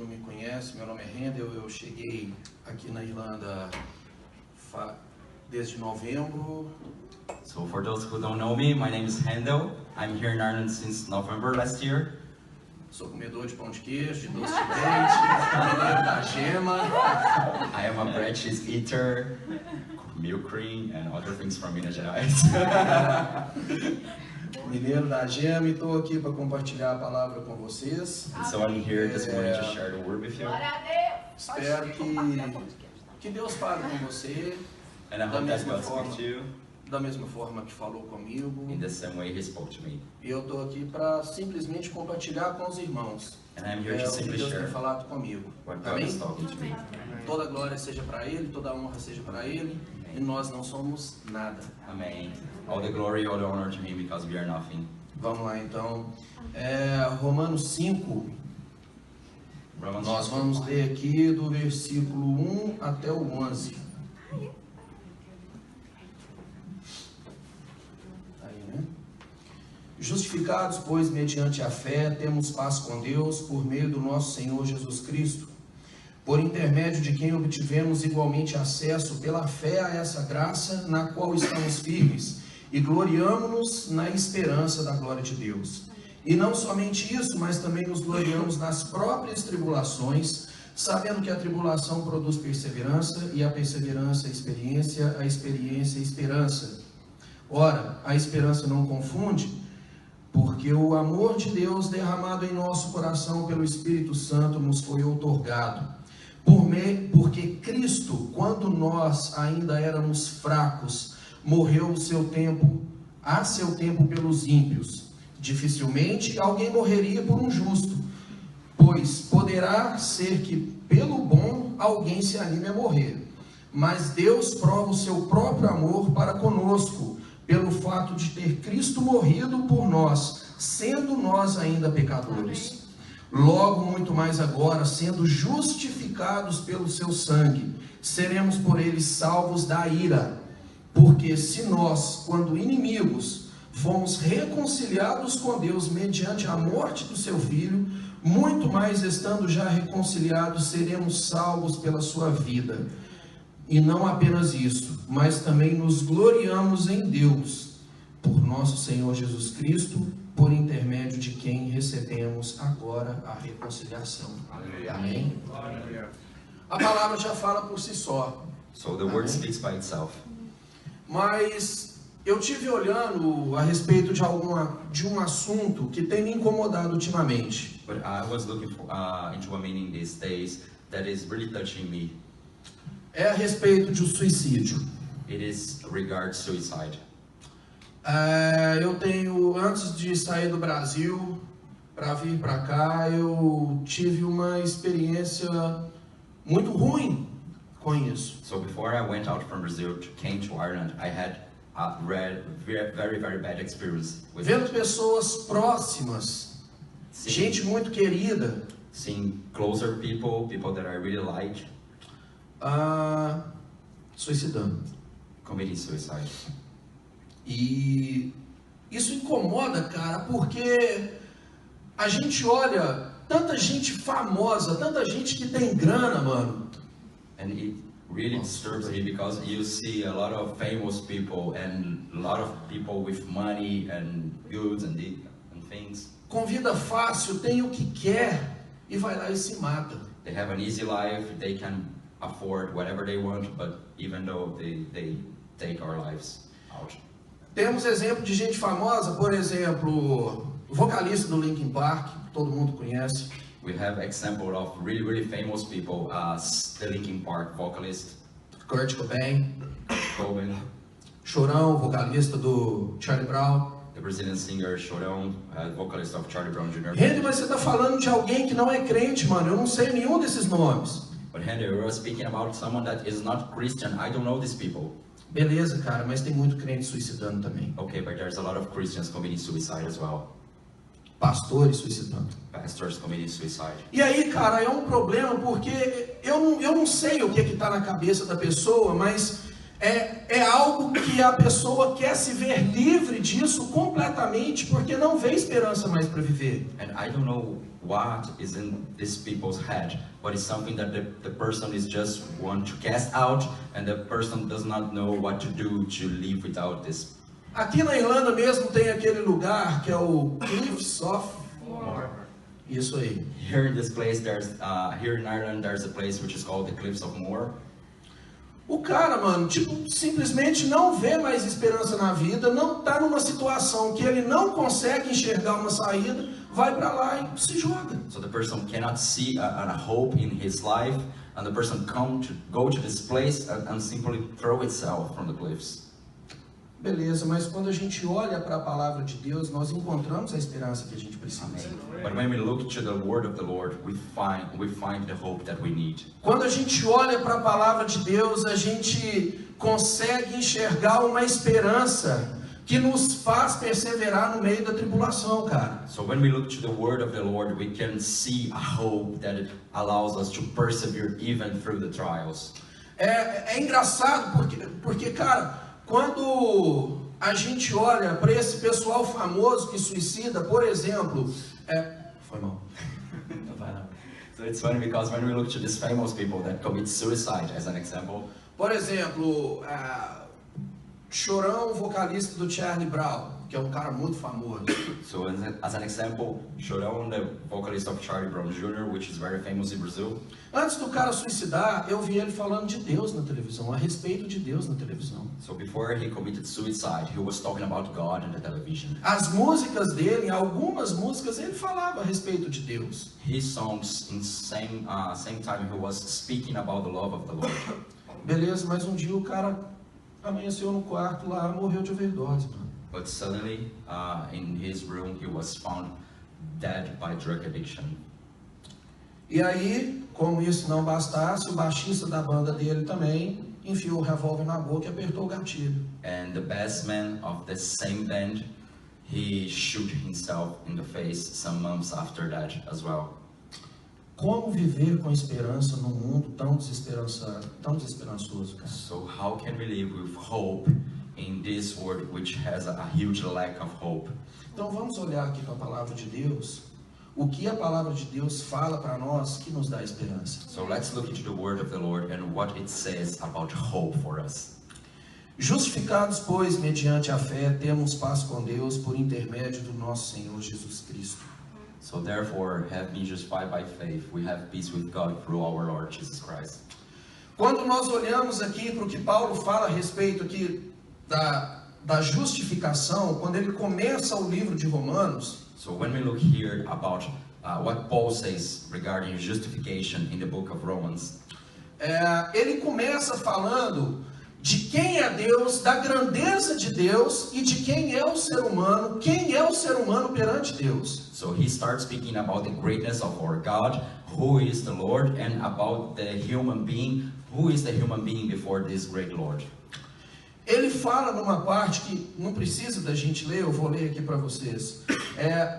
não me conhece, meu nome é Handel, eu cheguei aqui na Irlanda desde novembro. So for those who don't know me, my name is Handel. I'm here in Ireland since November last year. Sou comedor de pão de queijo, de doce de leite, mineiro da gema. I am a bread cheese eater, milk cream, and other things from Minas Gerais. Mineiro da gema, e estou aqui para compartilhar a palavra com vocês. And so I'm here this morning to share the word with you. Espero que Deus fale com você And I hope that God speaks to you da mesma forma que falou comigo. in the same way He spoke to me. E eu estou aqui para simplesmente compartilhar com os irmãos And I'm here to o que simply Deus tem share falado comigo. what God Amém? is talking to me. Toda glória seja para Ele, toda honra seja para Ele, e nós não somos nada. Amen. All the glory, all the honor to Him because we are nothing. Vamos lá então. Romanos 5, Romans nós vamos ler aqui do versículo 1 até o 11. Justificados, pois, mediante a fé, temos paz com Deus, por meio do nosso Senhor Jesus Cristo, por intermédio de quem obtivemos igualmente acesso pela fé a essa graça, na qual estamos firmes, e gloriamo-nos na esperança da glória de Deus. E não somente isso, mas também nos gloriamos nas próprias tribulações, sabendo que a tribulação produz perseverança, e a perseverança, a experiência esperança. Ora, a esperança não confunde, porque o amor de Deus derramado em nosso coração pelo Espírito Santo nos foi outorgado. Porque Cristo, quando nós ainda éramos fracos, morreu a seu tempo pelos ímpios. Dificilmente alguém morreria por um justo, pois poderá ser que pelo bom alguém se anime a morrer. Mas Deus prova o seu próprio amor para conosco, pelo fato de ter Cristo morrido por nós, sendo nós ainda pecadores. Logo, muito mais agora, sendo justificados pelo seu sangue, seremos por ele salvos da ira. Porque se nós, quando inimigos, fomos reconciliados com Deus mediante a morte do seu Filho, muito mais estando já reconciliados, seremos salvos pela sua vida. E não apenas isso, mas também nos gloriamos em Deus, por nosso Senhor Jesus Cristo, por intermédio de quem recebemos agora a reconciliação. Amém? A palavra já fala por si só. So the word speaks by itself. Mas eu tive olhando a respeito de um assunto que tem me incomodado ultimamente. But I was looking into a meaning these days that is really touching me. É a respeito de um suicídio. It is regarding suicide. Eu tenho, antes de sair do Brasil para vir para cá, eu tive uma experiência muito ruim com isso. So before I went out from Brazil came to Ireland, I had a very bad experience with Vendo it. pessoas próximas, gente muito querida, Seeing closer people that I really like, suicidando. committing suicide. E isso incomoda, cara, porque a gente olha tanta gente famosa, tanta gente que tem grana, mano. And it really disturbs me because you see a lot of famous people and a lot of people with money and goods and things. Com vida fácil, tem o que quer e vai lá e se mata. They have an easy life, they can afford whatever they want, but even though they take our lives out. Temos exemplo de gente famosa, por exemplo, o vocalista do Linkin Park, todo mundo conhece. We have example of really famous people as the Linkin Park vocalist, Kurt Cobain, Chorão, Chorão, vocalista do Charlie Brown. the Brazilian singer Chorão, vocalist of Charlie Brown Jr. Henry, mas você está falando de alguém que não é crente, mano. Eu não sei nenhum desses nomes. But Henry, we were speaking about someone that is not Christian. I don't know these people. Beleza, cara, mas tem muito crente suicidando também. Okay, but there's a lot of Christians committing suicide as well. Pastores suicidando. Pastors committing suicide. E aí, cara, é um problema porque eu não sei o que está na cabeça da pessoa, mas É algo que a pessoa quer se ver livre disso completamente, porque não vê esperança mais para viver. And I don't know what is in these people's head, but it's something that the person is just want to cast out, and the person does not know what to do to live without this. Aqui na Irlanda mesmo tem aquele lugar que é o Cliffs of Moher. Isso aí. Here in this place, here in Ireland, there's a place which is called the Cliffs of Moher. O cara, mano, tipo, simplesmente não vê mais esperança na vida, não tá numa situação que ele não consegue enxergar uma saída, vai para lá e se joga. So the person cannot see a hope in his life, and the person go to this place and simply throw itself from the cliffs. Beleza, mas quando a gente olha para a palavra de Deus, nós encontramos a esperança que a gente precisa. But when we look to the word of the Lord, we find the hope that we need. Quando a gente olha para a palavra de Deus, a gente consegue enxergar uma esperança que nos faz perseverar no meio da tribulação, cara. So when we look to the word of the Lord, we can see a hope that it allows us to persevere even through the trials. É engraçado porque, cara, quando a gente olha para esse pessoal famoso que suicida, por exemplo, foi mal. So it's funny because when we look to these famous people that commit suicide, as an example. Por exemplo, Chorão, vocalista do Charlie Brown, que é um cara muito famoso. So as an example, Chorão, the vocalist of Charlie Brown Jr., which is very famous in Brazil. Antes do cara suicidar, eu vi ele falando de Deus na televisão, a respeito de Deus na televisão. So before he committed suicide, he was talking about God on the television. As músicas dele, algumas músicas, ele falava a respeito de Deus. His songs, in same time, he was speaking about the love of the Lord. Beleza, mas um dia o cara amanheceu no quarto lá, morreu de overdose, mano. But suddenly, in his room, he was found dead by drug addiction. E aí, como isso não bastasse, o baixista da banda dele também enfiou o revólver na boca e apertou o gatilho. And the bassman of the same band, he shot himself in the face some months after that as well. Como viver com esperança num mundo tão desesperançoso, cara? So how can we live with hope in this world which has a huge lack of hope? Então vamos olhar aqui para a palavra de Deus. O que a palavra de Deus fala para nós que nos dá esperança. So let's look into the word of the Lord and what it says about hope for us. Justificados, pois, mediante a fé, temos paz com Deus por intermédio do nosso Senhor Jesus Cristo. So therefore, have been justified by faith, we have peace with God through our Lord Jesus Christ. Quando nós olhamos aqui para o que Paulo fala a respeito aqui da justificação, quando ele começa o livro de Romanos. So when we look here about what Paul says regarding justification in the book of Romans, ele começa falando de quem é Deus, da grandeza de Deus e de quem é o ser humano perante Deus. So he starts speaking about the greatness of our God, who is the Lord, and about the human being, who is the human being before this great Lord. Ele fala numa parte que não precisa da gente ler, eu vou ler aqui para vocês.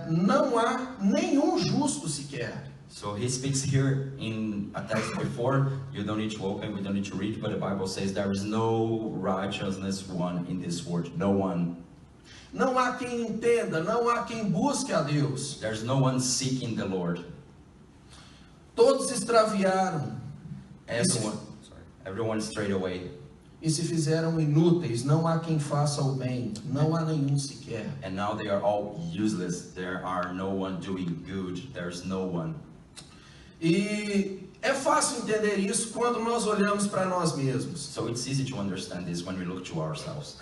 Não há nenhum justo sequer. So he speaks here in a text before, you don't need to open, we don't need to read, but the Bible says there is no righteousness one in this world, no one. Não há quem entenda, não há quem busque a Deus. There's no one seeking the Lord. Todos extraviaram. Everyone strayed away. E se fizeram inúteis, não há quem faça o bem, não há nenhum sequer. And now they are all useless, there are no one doing good, there's no one. E é fácil entender isso quando nós olhamos para nós mesmos. So it's easy to understand this when we look to ourselves.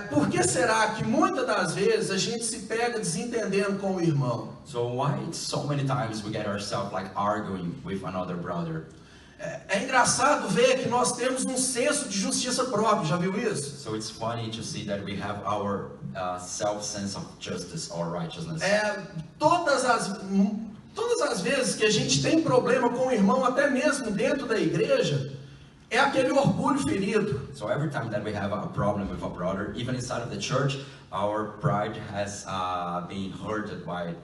Por que será que muitas das vezes a gente se pega desentendendo com o irmão? So why so many times we get ourselves like arguing with another brother? É engraçado ver que nós temos um senso de justiça próprio, já viu isso? So it's funny to see that we have our self-sense of justice or righteousness. Todas as vezes que a gente tem problema com o irmão, até mesmo dentro da igreja, é aquele orgulho ferido. So every time that we have a problem with a brother, even inside of the church, our pride has been hurted by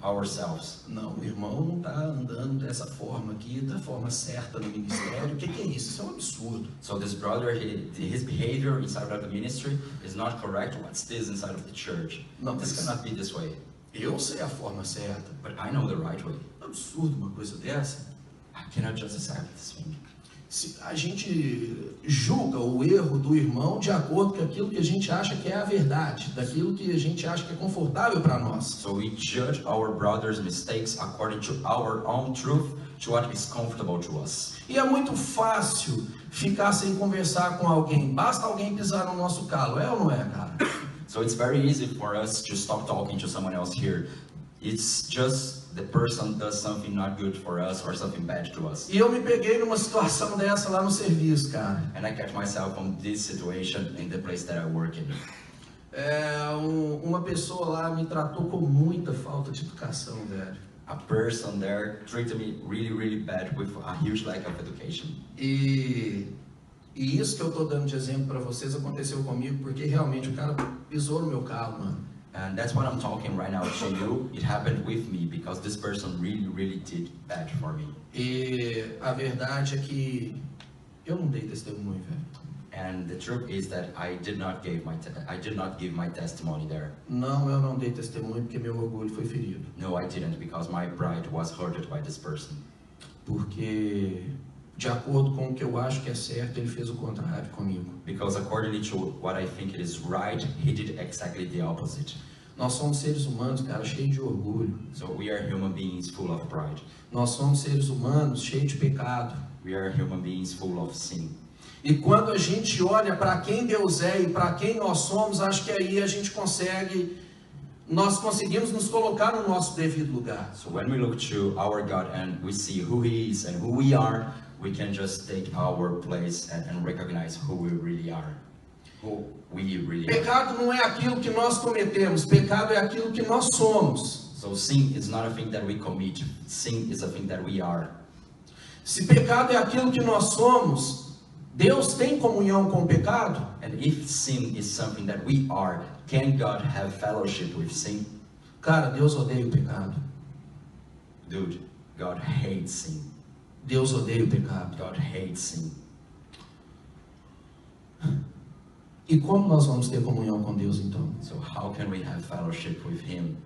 ourselves. Não, o irmão não está andando dessa forma aqui, da forma certa no ministério. O que é isso? Isso é um absurdo. So this brother, his behavior inside of the ministry is not correct. What's this inside of the church? Não, This cannot be this way. Eu sei a forma certa. But I know the right way. É um absurdo uma coisa dessa. I cannot just accept this thing. Se a gente julga o erro do irmão de acordo com aquilo que a gente acha que é a verdade, daquilo que a gente acha que é confortável para nós. So we judge our brother's mistakes according to our own truth, to what is comfortable to us. E é muito fácil ficar sem conversar com alguém. Basta alguém pisar no nosso calo, é ou não é, cara? So it's very easy for us to stop talking to someone else here. It's just the person does something not good for us or something bad to us. E eu me peguei numa situação dessa lá no serviço, cara. And I catch myself on this situation in the place that I work in. Uma pessoa lá me tratou com muita falta de educação, velho. A person there treated me really, really bad with a huge lack of education. E isso que eu tô dando de exemplo para vocês aconteceu comigo porque realmente o cara pisou no meu calo, mano. And that's what I'm talking right now to you. It happened with me because this person really, really did bad for me. E a verdade é que eu não dei testemunho, velho. And the truth is that I did not give my testimony there. Não, eu não dei testemunho porque meu orgulho foi ferido. No, I didn't, because my pride was hurted by this person. Porque de acordo com o que eu acho que é certo, ele fez o contrário comigo. Because according to what I think it is right, he did exactly the opposite. Nós somos seres humanos, cara, cheios de orgulho. So we are human beings full of pride. Nós somos seres humanos cheios de pecado. We are human beings full of sin. E quando a gente olha para quem Deus é e para quem nós somos, acho que aí a gente nós conseguimos nos colocar no nosso devido lugar. So when we look to our God and we see who He is and who we are, we can just take our place and recognize who we really are. Who we really are. Pecado não é aquilo que nós cometemos, pecado é aquilo que nós somos. So sin is not a thing that we commit. Sin is a thing that we are. Se pecado é aquilo que nós somos, Deus tem comunhão com o pecado? And if sin is something that we are, can God have fellowship with sin? Cara, Deus odeia o pecado. Dude, God hates sin. Deus odeia o pecado. God hates sin. E como nós vamos ter comunhão com Deus então? So how can we have fellowship with Him?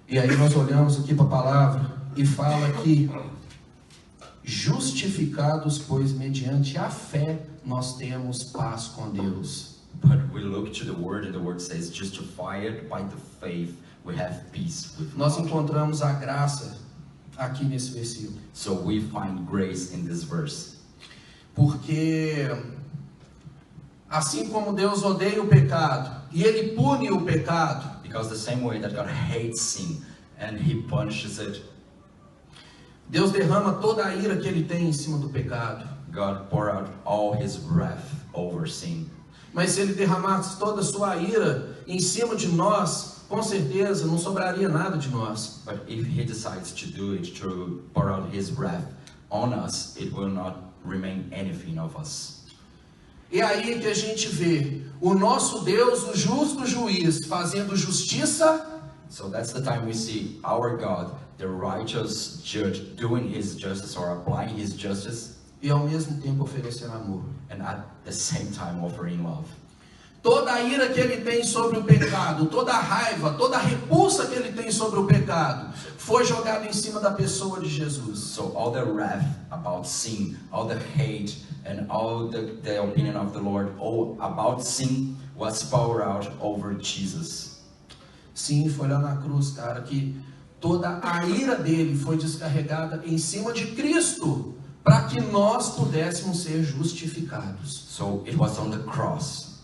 E aí nós olhamos aqui para a palavra e fala que justificados, pois mediante a fé nós temos paz com Deus. But we look to the word and the word says, justified by the faith, we have peace with Nós God. encontramos a graça aqui nesse versículo. So we find grace in this verse. Porque assim como Deus odeia o pecado e Ele pune o pecado, Because the same way that God hates sin and He punishes it, Deus derrama toda a ira que Ele tem em cima do pecado. God poured out all His wrath over sin. Mas se Ele derramasse toda a sua ira em cima de nós, com certeza não sobraria nada de nós. But if He decides to do it, to pour out His wrath on us, it will not remain anything of us. E aí que a gente vê o nosso Deus, o justo juiz, fazendo justiça. So that's the time we see our God, the righteous judge, doing His justice or applying His justice, E ao mesmo tempo oferecer amor. and at the same time offering love. Toda a ira que Ele tem sobre o pecado, toda a raiva, toda a repulsa que Ele tem sobre o pecado, foi jogada em cima da pessoa de Jesus. So all the wrath about sin, all the hate, and all the opinion of the Lord all about sin was poured out over Jesus. Sim, foi lá na cruz, cara, que toda a ira dele foi descarregada em cima de Cristo, para que nós pudéssemos ser justificados. So it was on the cross,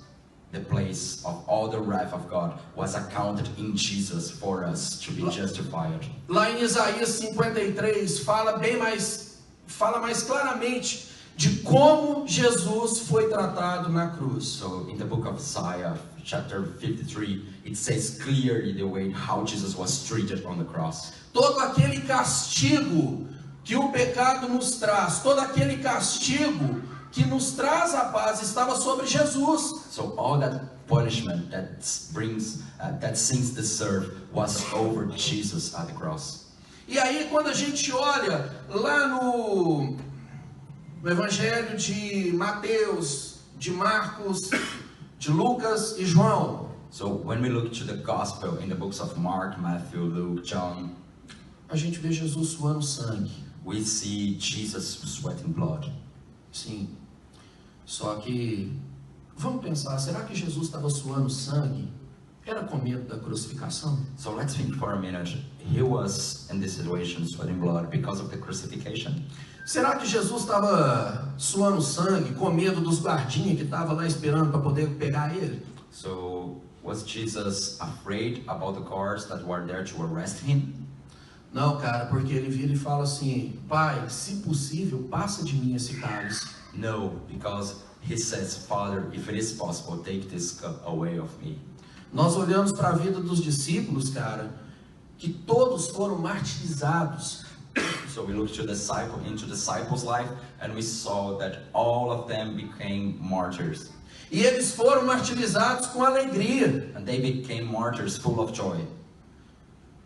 the place of all the wrath of God was accounted in Jesus for us to be justified. Lá em Isaías 53 fala mais claramente de como Jesus foi tratado na cruz. So in the book of Isaiah, chapter 53, it says clearly the way how Jesus was treated on the cross. Todo aquele castigo que o pecado nos traz, todo aquele castigo que nos traz a paz estava sobre Jesus. So all that punishment that brings that sins deserve was over Jesus at the cross. E aí quando a gente olha lá no Evangelho de Mateus, de Marcos, de Lucas e João, So when we look to the gospel in the books of Mark, Matthew, Luke, John, a gente vê Jesus suando sangue. we see Jesus sweating blood. Sim. Só que, vamos pensar, será que Jesus estava suando sangue? Era com medo da crucificação? So let's think for a minute. He was in this situation sweating blood because of the crucifixion. Será que Jesus estava suando sangue com medo dos guardinhas que estavam lá esperando para poder pegar ele? So was Jesus afraid about the guards that were there to arrest him? Não, cara, porque ele vira e fala assim: Pai, se possível, passa de mim esse cálice. No, because he says, Father, if it is possible, take this cup away of me. Nós olhamos para a vida dos discípulos, cara, que todos foram martirizados. So we looked into disciples' life, and we saw that all of them became martyrs. E eles foram martirizados com alegria. And they became martyrs full of joy.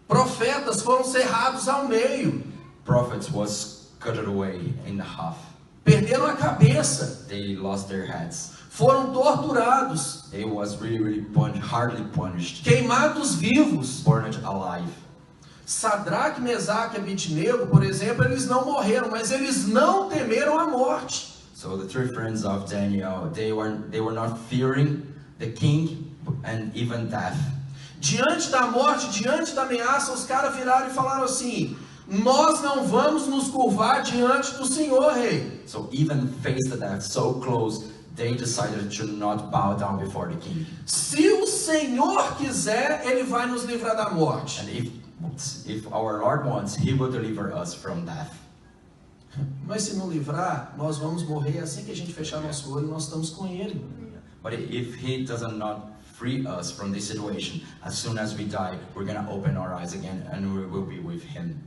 Profetas foram cerrados ao meio. Prophets was cut away in half. Perderam a cabeça. They lost their heads. Foram torturados. They was really hardly punished. Queimados vivos. Burned alive. Sadraque, Mesaque e Abednego, por exemplo, eles não morreram, mas eles não temeram a morte. So the three friends of Daniel, they were not fearing the king and even death. Diante da morte, diante da ameaça, os caras viraram e falaram assim: nós não vamos nos curvar diante do Senhor, rei. So even face the death so close, they decided to not bow down before the king. Se o Senhor quiser, Ele vai nos livrar da morte. And if our Lord wants, He will deliver us from death. Mas se não livrar, nós vamos morrer assim que a gente fechar nosso olho, nós estamos com Ele. But if He does not free us from this situation, as soon as we die, we're gonna open our eyes again and we will be with Him.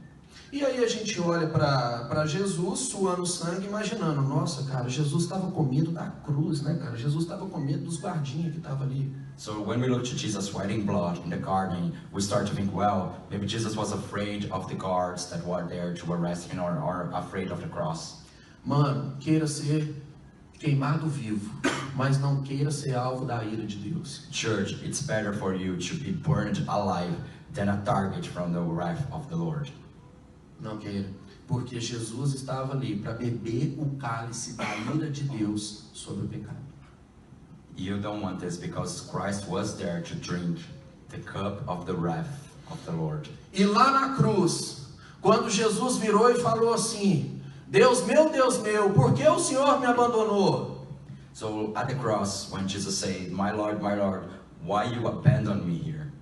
E aí a gente olha para Jesus suando sangue, imaginando: nossa, cara, Jesus estava com medo da cruz, né, cara? Jesus estava com medo dos guardinhas que estavam ali. So when we look to Jesus sweating blood in the garden, we start to think, well, maybe Jesus was afraid of the guards that were there to arrest him, or afraid of the cross. Mano, queira ser queimado vivo, mas não queira ser alvo da ira de Deus. Church, it's better for you to be burned alive than a target from the wrath of the Lord. Não queira, porque Jesus estava ali para beber o cálice da ira de Deus sobre o pecado. You don't want this because Christ was there to drink the cup of the wrath of the Lord. E lá na cruz, quando Jesus virou e falou assim: Deus meu, por que o Senhor me abandonou? So at the cross, when Jesus said, my Lord, why you abandon me here?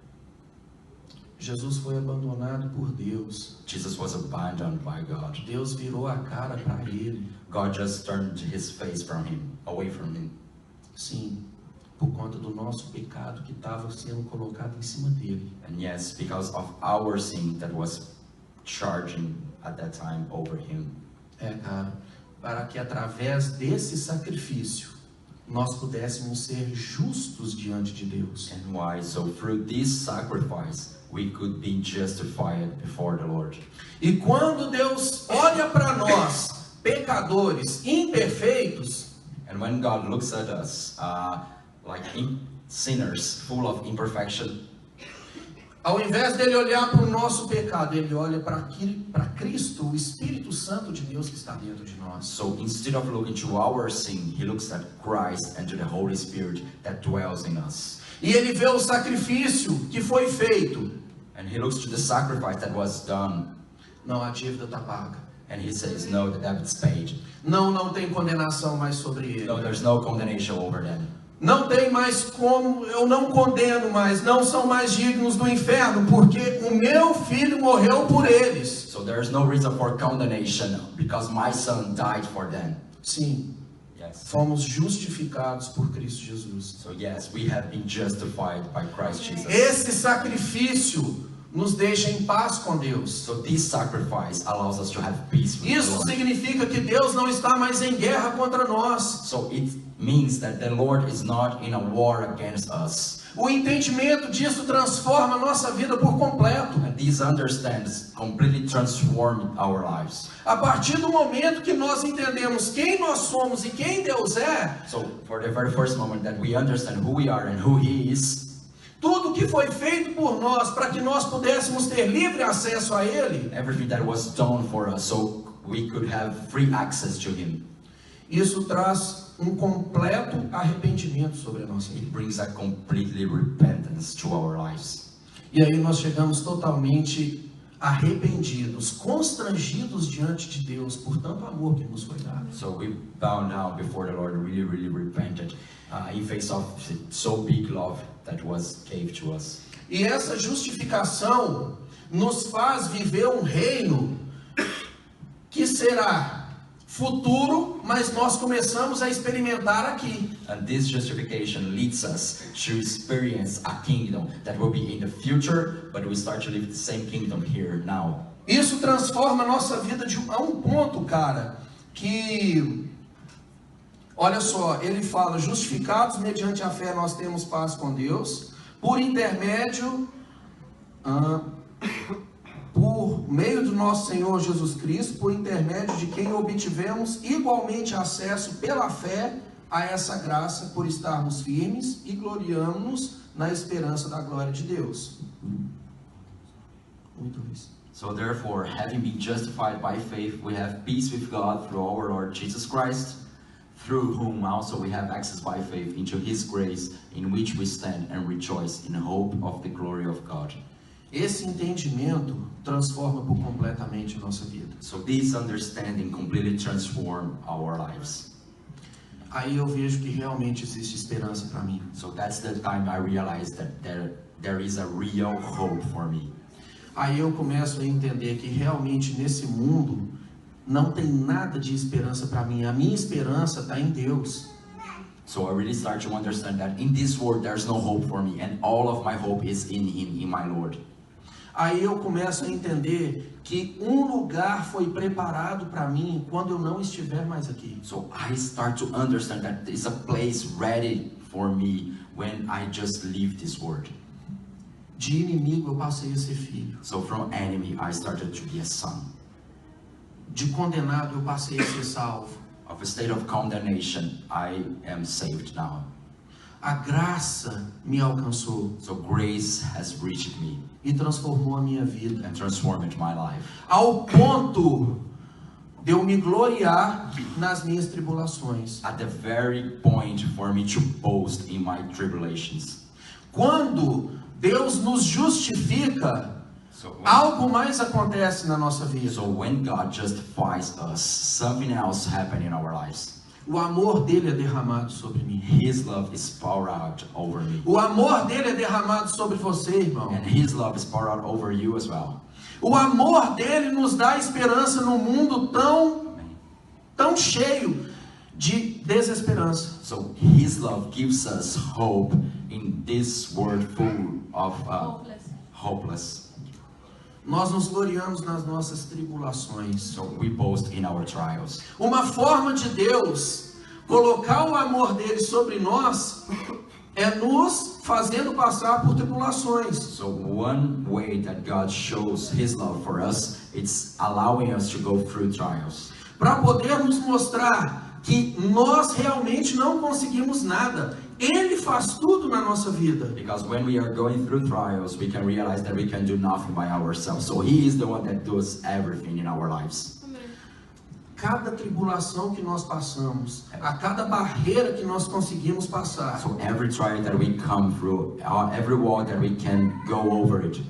Jesus foi abandonado por Deus. Jesus was abandoned by God. Deus virou a cara para ele. God just turned his face from him, away from him. Sim, por conta do nosso pecado que estava sendo colocado em cima dele. And yes, because of our sin that was charging at that time over him. Cara, para que através desse sacrifício nós pudéssemos ser justos diante de Deus. And why? So through this sacrifice, we could be justified before the Lord. E quando Deus olha para nós, pecadores imperfeitos, and when God looks at us, like sinners, full of imperfection, ao invés dele olhar para o nosso pecado, ele olha para Cristo, o Espírito Santo de Deus que está dentro de nós. So instead of looking to our sin, he looks at Christ and to the Holy Spirit that dwells in us. E ele vê o sacrifício que foi feito. And he looks to the sacrifice that was done. Não, a dívida está paga. And he says, no, the debt's paid. Não tem condenação mais sobre ele. No, there's no condemnation over them. Não tem mais como, eu não condeno mais, não são mais dignos do inferno, porque o meu filho morreu por eles. So there's no reason for condemnation, because my son died for them. Sim. Yes. Fomos justificados por Cristo Jesus. So yes, we have been justified by Christ Jesus. Esse sacrifício nos deixa em paz com Deus. So this sacrifice allows us to have peace with Isso the Lord. significa que Deus não está mais em guerra contra nós. So it means that the Lord is not in a war against us. O entendimento disso transforma a nossa vida por completo. And these understands completely transform our lives. A partir do momento que nós entendemos quem nós somos e quem Deus é, So for the very first moment that we understand who we are and who He is, tudo que foi feito por nós para que nós pudéssemos ter livre acesso a Ele, everything that was done for us so we could have free access to Him, isso traz completo arrependimento sobre a nossa vida. it brings a completely repentance to our lives. E aí nós chegamos totalmente arrependidos, constrangidos diante de Deus por tanto amor que nos foi dado. So we bow down before the Lord, really repented in face of so big love that was gave to us. E essa justificação nos faz viver um reino que será futuro, mas nós começamos a experimentar aqui. And this justification leads us to experience a kingdom that will be in the future, but we start to live the same kingdom here now. Isso transforma a nossa vida a um ponto, cara, que, olha só, ele fala, justificados mediante a fé nós temos paz com Deus, por intermédio, por meio do nosso Senhor Jesus Cristo, por intermédio de quem obtivemos igualmente acesso pela fé a essa graça, por estarmos firmes e gloriamos-nos na esperança da glória de Deus. Muito isso. So therefore, having been justified by faith, we have peace with God through our Lord Jesus Christ, through whom also we have access by faith into His grace, in which we stand and rejoice in hope of the glory of God. Esse entendimento transforma por completamente a nossa vida. So this understanding completely transforms our lives. Aí eu vejo que realmente existe esperança para mim. So that's the time I realized that there is a real hope for me. Aí eu começo a entender que realmente nesse mundo não tem nada de esperança para mim. A minha esperança está em Deus. So I really start to understand that in this world there's no hope for me, and all of my hope is in Him, in my Lord. Aí eu começo a entender que lugar foi preparado para mim quando eu não estiver mais aqui. So I start to understand that there is a place ready for me when I just leave this world. De inimigo eu passei a ser filho. So from enemy I started to be a son. De condenado eu passei a ser salvo. Of a state of condemnation, I am saved now. A graça me alcançou So grace has reached me e transformou a minha vida. and transformed my life. Ao ponto de eu me gloriar nas minhas tribulações. At the very point for me to boast in my tribulations. Quando Deus nos justifica, algo mais acontece na nossa vida. So when God justifies us, something else happens in our lives. O amor dele é derramado sobre mim. His love is poured out over me. O amor dele é derramado sobre você, irmão. And His love is poured out over you as well. O amor dele nos dá esperança num mundo tão cheio de desesperança. So His love gives us hope in this world full of hopeless. Nós nos gloriamos nas nossas tribulações. So we boast in our trials. Uma forma de Deus colocar o amor dele sobre nós é nos fazendo passar por tribulações. So one way that God shows His love for us, it's allowing us to go through trials. Para podermos mostrar que nós realmente não conseguimos nada. Ele faz tudo na nossa vida. Because when we are going through trials, we can realize that we can do nothing by ourselves. So He is the one that does everything in our lives. Cada tribulação que nós passamos, a cada barreira que nós conseguimos passar, So every trial that we come through, every wall that we can go over it,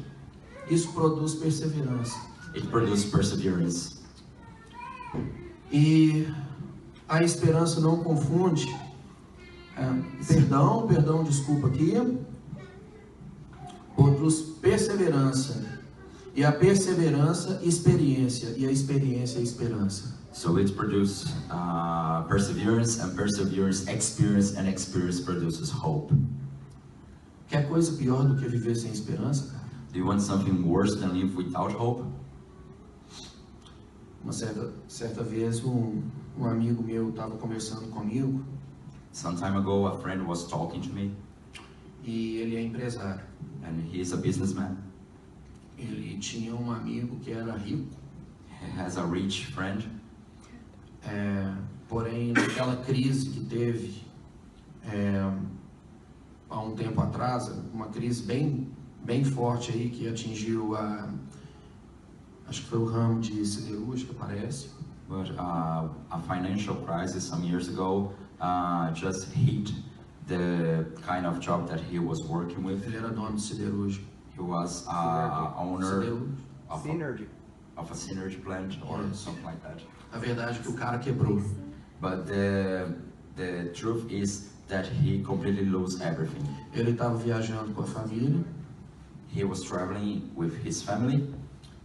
isso produz perseverança. it produces perseverance. E a esperança não confunde. Desculpa aqui. Produz perseverança. E a perseverança, experiência. E a experiência, esperança. So it produces perseverance, and perseverance, experience, and experience produces hope. Quer coisa pior do que viver sem esperança, cara? Do you want something worse than live without hope? Uma certa vez um amigo meu estava conversando comigo. Some time ago, a friend was talking to me, E ele é empresário. and he's a businessman. Ele tinha um amigo que era rico, He has a rich friend, porém naquela crise que teve há um tempo atrás, uma crise bem forte aí que atingiu acho que foi o ramo de siderúrgica, parece. but a financial crisis some years ago just hit the kind of job that he was working with. Ele era dono de siderúrgica. He was owner Siderúrgica. of a synergy plant or Yes. something like that. A verdade é que o cara quebrou. But the truth is that he completely lost everything. Ele estava viajando com a família, He was traveling with his family,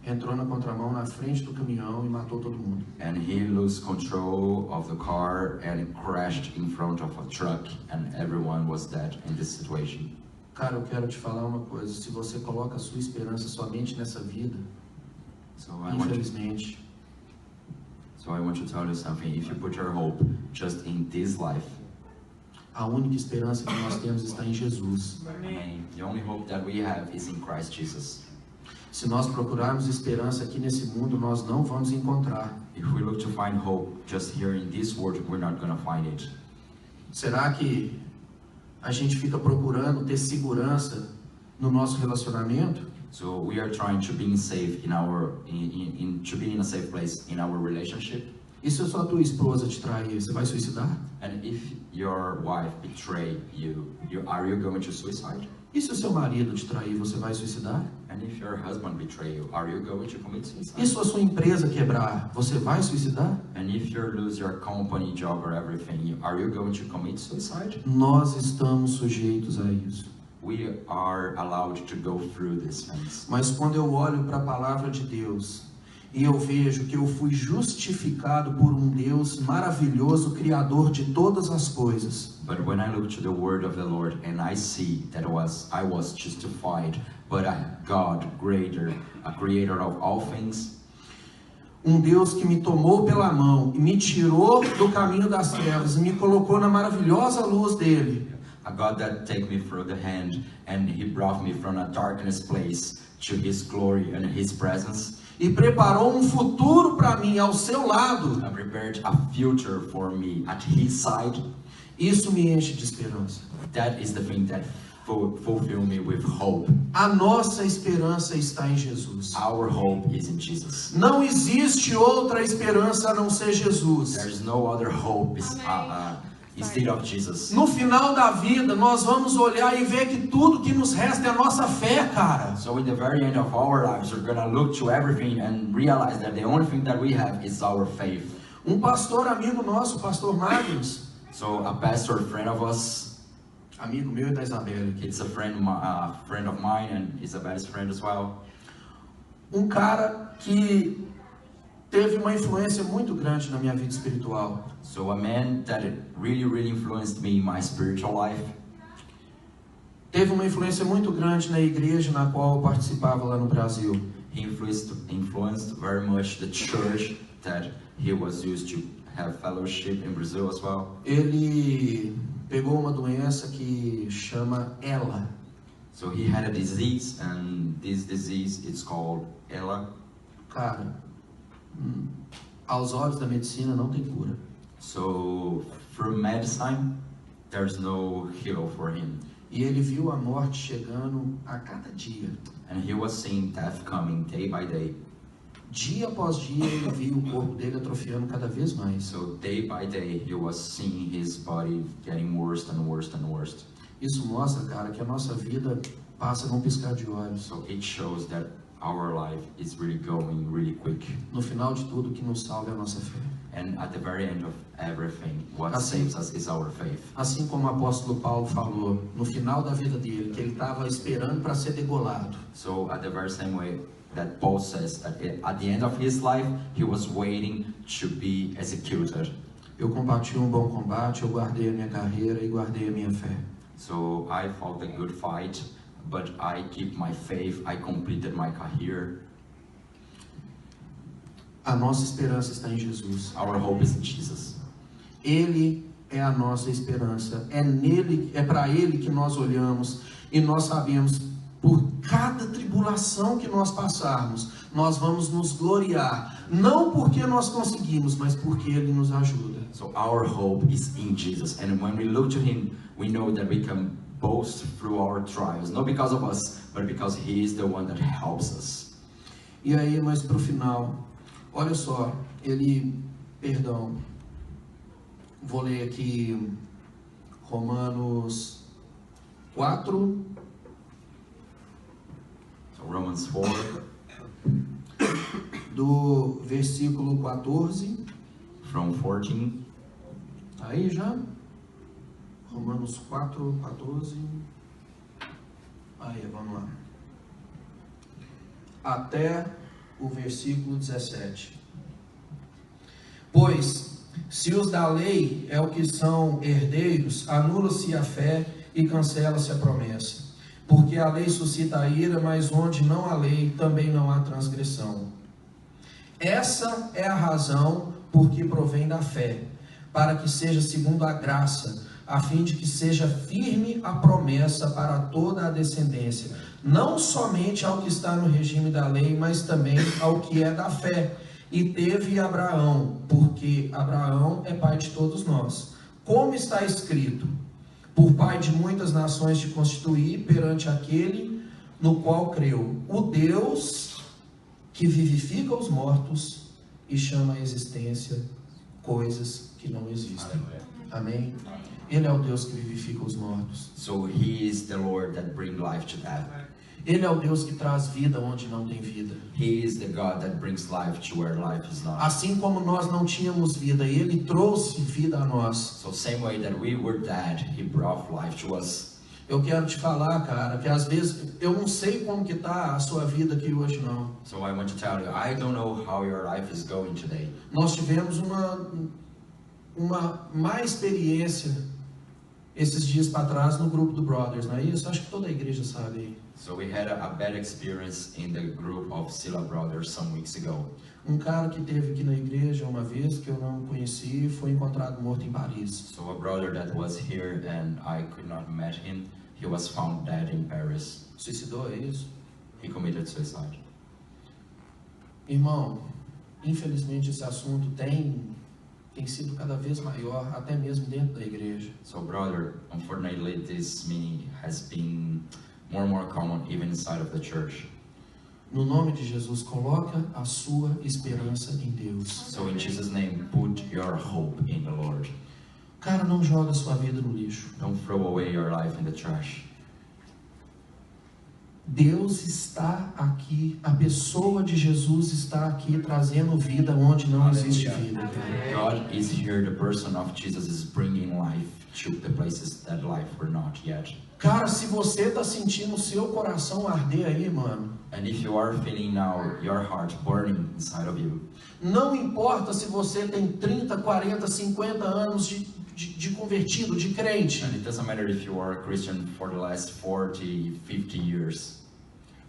entrou na contramão na frente do caminhão e matou todo mundo. and he lost control of the car and crashed in front of a truck, and everyone was dead in this situation. Cara, eu quero te falar uma coisa. Se você coloca a sua esperança somente nessa vida, So I want infelizmente, to tell you something. If you put your hope just in this life, a única esperança que nós temos está em Jesus. I mean, the only hope that we have is in Christ Jesus. Se nós procurarmos esperança aqui nesse mundo, nós não vamos encontrar. If we look to find hope just here in this world, we're not gonna find it. Será que a gente fica procurando ter segurança no nosso relacionamento? So we are trying to be safe in our to be in a safe place in our relationship. E se a sua tua esposa te trair, você vai suicidar? And if your wife betray you, are you going to suicide? E se o seu marido te trair, você vai suicidar? And if your husband betray you, are you going to commit suicide? E se a sua empresa quebrar, você vai suicidar? And if you lose your company, job, or everything, are you going to commit suicide? Nós estamos sujeitos a isso. We are allowed to go through these things. Mas quando eu olho para a palavra de Deus e eu vejo que eu fui justificado por um Deus maravilhoso, criador de todas as coisas, But when I look to the word of the Lord and I see that I was justified, but a God greater, a creator of all things, um Deus que me tomou pela mão e me tirou do caminho das trevas e me colocou na maravilhosa luz dele, a God that take me through the hand and He brought me from a darkness place to His glory and His presence, e preparou um futuro para mim ao seu lado, and prepared a future for me at His side. isso me enche de esperança. That is the thing that fulfill me with hope. A nossa esperança está em Jesus. Our hope is in Jesus. Não existe outra esperança a não ser Jesus. There's no other hope instead of Jesus. No final da vida, nós vamos olhar e ver que tudo que nos resta é a nossa fé, cara. So in the very end of our lives, we're gonna look to everything and realize that the only thing that we have is our faith. Um pastor amigo nosso, pastor Magnus, So a pastor friend of us, amigo meu e da Isabelle, it's a friend of mine and Isabel's friend as well. um cara que teve uma influência muito grande na minha vida espiritual. So a man that really influenced me in my spiritual life. Teve uma influência muito grande na igreja na qual eu participava lá no Brasil. He influenced very much the church that he was used to have fellowship in Brazil as well. Ele pegou uma doença que chama ELA. So he had a disease, and this disease is called ELA. Cara, aos olhos da medicina não tem cura. So through medicine, there's no cure for him. E ele viu a morte chegando a cada dia. And he was seeing death coming day by day. Dia após dia ele viu o corpo dele atrofiando cada vez mais. So day by day, he was seeing his body getting worse and worse and worse. Isso mostra, cara, que a nossa vida passa num piscar de olhos. So it shows that our life is really going really quick. No final de tudo, o que nos salva é a nossa fé. And at the very end of everything, what Assim- saves us is our faith. Assim como o apóstolo Paulo falou, no final da vida dele, que ele estava esperando para ser degolado. So at the very same way that Paul says that at the end of his life, he was waiting to be executed. Eu combati um bom combate, eu guardei a minha carreira e guardei a minha fé. So I fought a good fight, but I keep my faith, I completed my career. A nossa esperança está em Jesus. Our hope is in Jesus. Ele é a nossa esperança. É nele, é para ele que nós olhamos e nós sabemos, por cada tribulação que nós passarmos, nós vamos nos gloriar, não porque nós conseguimos, mas porque ele nos ajuda. So our hope is in Jesus, and when we look to him, we know that we can boast through our trials, not because of us, but because he is the one that helps us. E aí, mas para o final, olha só, vou ler aqui Romanos 4. So Romans 4, do versículo 14. from 14. Aí já? Romanos 4, 14. Aí, vamos lá. Até o versículo 17. Pois, se os da lei é o que são herdeiros, anula-se a fé e cancela-se a promessa. Porque a lei suscita a ira, mas onde não há lei, também não há transgressão. Essa é a razão por que provém da fé, para que seja segundo a graça, a fim de que seja firme a promessa para toda a descendência, não somente ao que está no regime da lei, mas também ao que é da fé. E teve Abraão, porque Abraão é pai de todos nós. Como está escrito: por pai de muitas nações te constituí perante aquele no qual creu, o Deus que vivifica os mortos e chama à existência coisas que não existem. Amém? Ele é o Deus que vivifica os mortos. So he is the Lord that brings life to death. Ele é o Deus que traz vida onde não tem vida. He is the God that brings life to where life is not. Assim como nós não tínhamos vida, Ele trouxe vida a nós. So same way that we were dead, he brought life to us. Eu quero te falar, cara, que às vezes eu não sei como que tá a sua vida aqui hoje não. So I want to tell you, I don't know how your life is going today. Nós tivemos uma má experiência esses dias para trás no grupo do Brothers, não é isso? Acho que toda a igreja sabe aí. So we had a bad experience in the group of Sila Brothers some weeks ago. Um cara que esteve aqui na igreja uma vez, que eu não conheci, foi encontrado morto em Paris. So a brother that was here and I could not meet him, he was found dead in Paris. Suicidou, é isso? He committed suicide. Irmão, infelizmente esse assunto tem sido cada vez maior, até mesmo dentro da igreja. So brother, unfortunately this meaning has been more and more common even inside of the church. No nome de Jesus, coloca a sua esperança em Deus. So in Jesus' name, put your hope in the Lord. Cara, não joga a sua vida no lixo. Don't throw away your life in the trash. Deus está aqui, a pessoa de Jesus está aqui trazendo vida onde não existe vida. God is here, the person of Jesus is bringing life to the places that life were not yet. Cara, se você está sentindo o seu coração arder aí, mano, And if you are feeling now your heart burning inside of you, não importa se você tem 30, 40, 50 anos de convertido, de crente, and it doesn't matter if you are a Christian for the last 40, 50 years,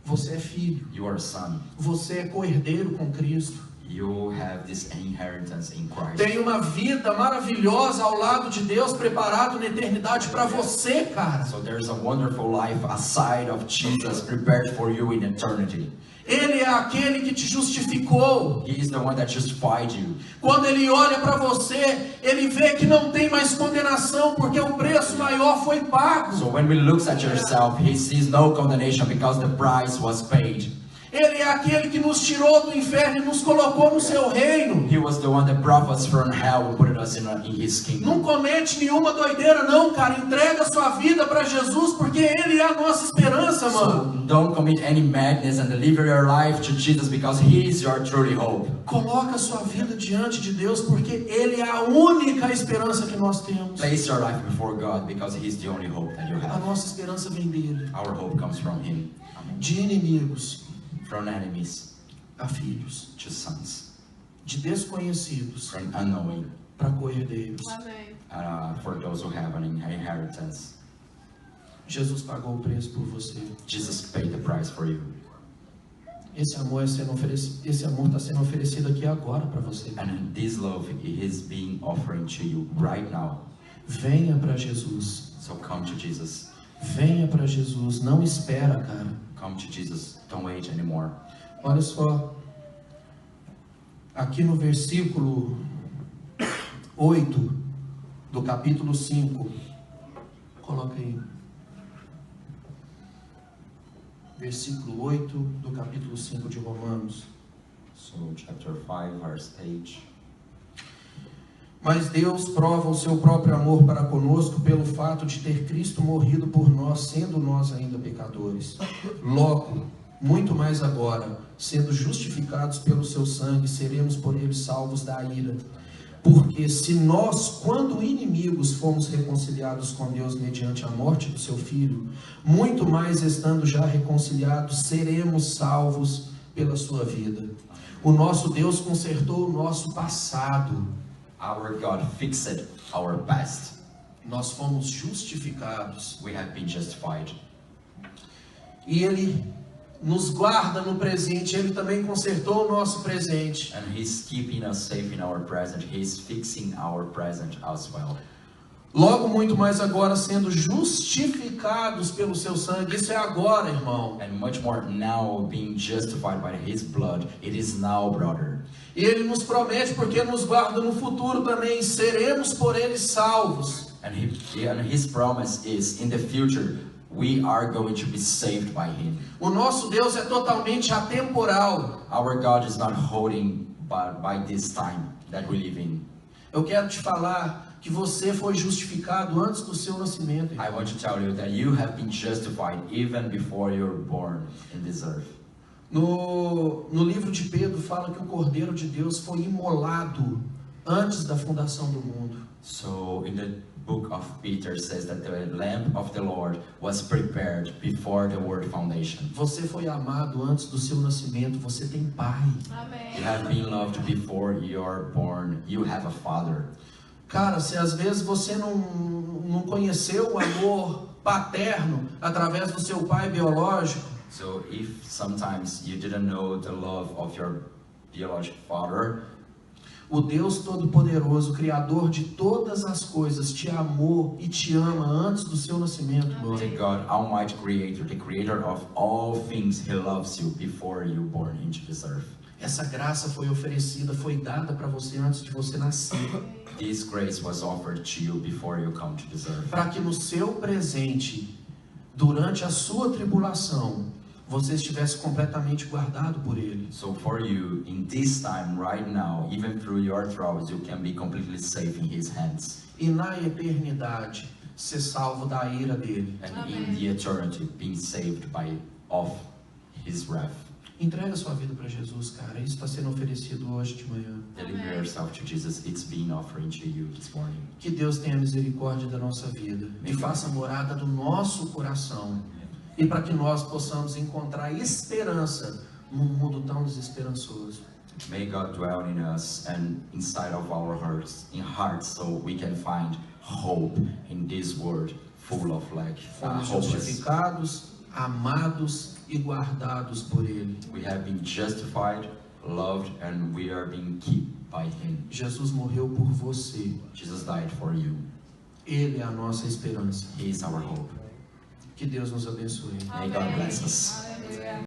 você é filho, you are a son. você é co-herdeiro com Cristo. You have this inheritance in Christ. Tem uma vida maravilhosa ao lado de Deus preparado na eternidade para você, cara. So there's a wonderful life aside of Jesus prepared for you in eternity. Ele é aquele que te justificou. He is the one that justified you. Quando ele olha para você, ele vê que não tem mais condenação, porque o preço maior foi pago. So when we look at yourself, he sees no condemnation because the price was paid. Ele é aquele que nos tirou do inferno e nos colocou no seu reino. He was the one that brought us from hell and put us in his kingdom. Não comete nenhuma doideira não, cara. Entrega sua vida para Jesus, porque Ele é a nossa esperança, mano. So don't commit any madness and deliver your life to Jesus because he is your truly hope. Coloca sua vida diante de Deus, porque Ele é a única esperança que nós temos. Place your life before God because he is the only hope that you A have. nossa esperança vem dele. Our hope comes from him. De inimigos From enemies a filhos, to sons. de desconhecidos From unknowing para co-herdeiros. for those who have an inheritance. Jesus pagou o preço por você. Jesus paid the price for you. Esse amor está sendo oferecido aqui agora para você. And this love is being offered to you right now. Venha para Jesus. So come to Jesus. Venha para Jesus. Não espera, cara. Come to Jesus. Don't wait anymore. Olha só. Aqui no versículo 8 do capítulo 5. Coloca aí. Versículo 8 do capítulo 5 de Romanos. So chapter 5, verse 8. Mas Deus prova o seu próprio amor para conosco pelo fato de ter Cristo morrido por nós, sendo nós ainda pecadores. Logo, muito mais agora, sendo justificados pelo seu sangue, seremos por ele salvos da ira. Porque se nós, quando inimigos, fomos reconciliados com Deus mediante a morte do seu Filho, muito mais estando já reconciliados, seremos salvos pela sua vida. O nosso Deus consertou o nosso passado. Our God fixed our past. Nós fomos justificados. We have been justified. E Ele nos guarda no presente. Ele também consertou o nosso presente. And He's keeping us safe in our present. He's fixing our present as well. Logo, muito mais agora, sendo justificados pelo seu sangue. Isso é agora, irmão. And much more now being justified by His blood. It is now, brother. E Ele nos promete, porque nos guarda no futuro também, seremos por Ele salvos. And His promise is, in the future, we are going to be saved by Him. O nosso Deus é totalmente atemporal. Our God is not holding by this time that we live in. Eu quero te falar que você foi justificado antes do seu nascimento. I want to tell you that you have been justified even before you're born in this earth. No livro de Pedro fala que o Cordeiro de Deus foi imolado antes da fundação do mundo. So in the book of Peter says that the lamb of the Lord was prepared before the world foundation. Você foi amado antes do seu nascimento, você tem pai. You have been loved before you're born. You have a father. Cara, se às vezes você não conheceu o amor paterno através do seu pai biológico, So if sometimes you didn't know the love of your biological father, o Deus Todo-Poderoso, Criador de todas as coisas, te amou e te ama antes do seu nascimento, irmão. the God Almighty Creator, the Creator of all things, He loves you before you born into this earth. Essa graça foi oferecida, foi dada para você antes de você nascer, This grace was offered to you before you come to this earth. para que no seu presente, durante a sua tribulação, você estivesse completamente guardado por Ele. So for you, in this time, right now, even through your troubles, you can be completely safe in His hands. E na eternidade, ser salvo da ira dele. And in the eternity, being saved of His wrath. Entrega sua vida para Jesus, cara. Isso está sendo oferecido hoje de manhã. Deliver yourself to Jesus. It's being offered to you this morning. Que Deus tenha misericórdia da nossa vida e faça morada do nosso coração. E para que nós possamos encontrar esperança num mundo tão desesperançoso. May God dwell in us and inside of our hearts, so we can find hope in this world full of Fomos hopeless. justificados, amados e guardados por Ele. We have been justified, loved, and we are being kept by Him. Jesus morreu por você. Jesus died for you. Ele é a nossa esperança. He is our hope. Que Deus nos abençoe. May God bless us.